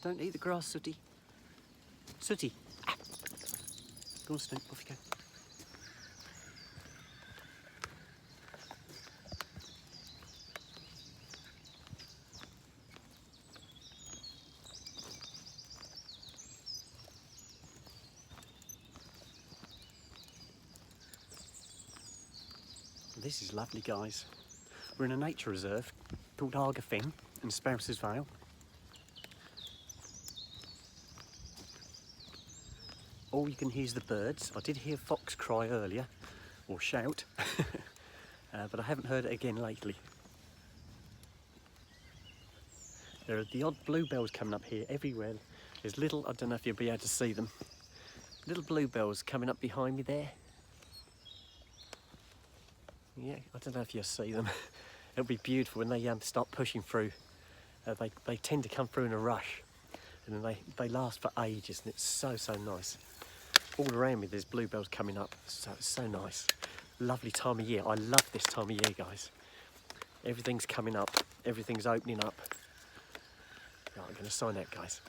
Don't eat the grass, Sooty. Sooty. Ah. Go on, Snoop, off you go. This is lovely, guys. We're in a nature reserve called Arger and Spouse's Vale. All you can hear is the birds. I did hear a fox cry earlier, or shout, but I haven't heard it again lately. There are the odd bluebells coming up here everywhere. There's little, I don't know if you'll be able to see them, little bluebells coming up behind me there. Yeah, I don't know if you'll see them. It'll be beautiful when they start pushing through. They tend to come through in a rush, and then they last for ages, and it's so nice. All around me there's bluebells coming up, so it's so nice. Lovely time of year. I love this time of year, guys. Everything's coming up, everything's opening up. Right, I'm going to sign out, guys.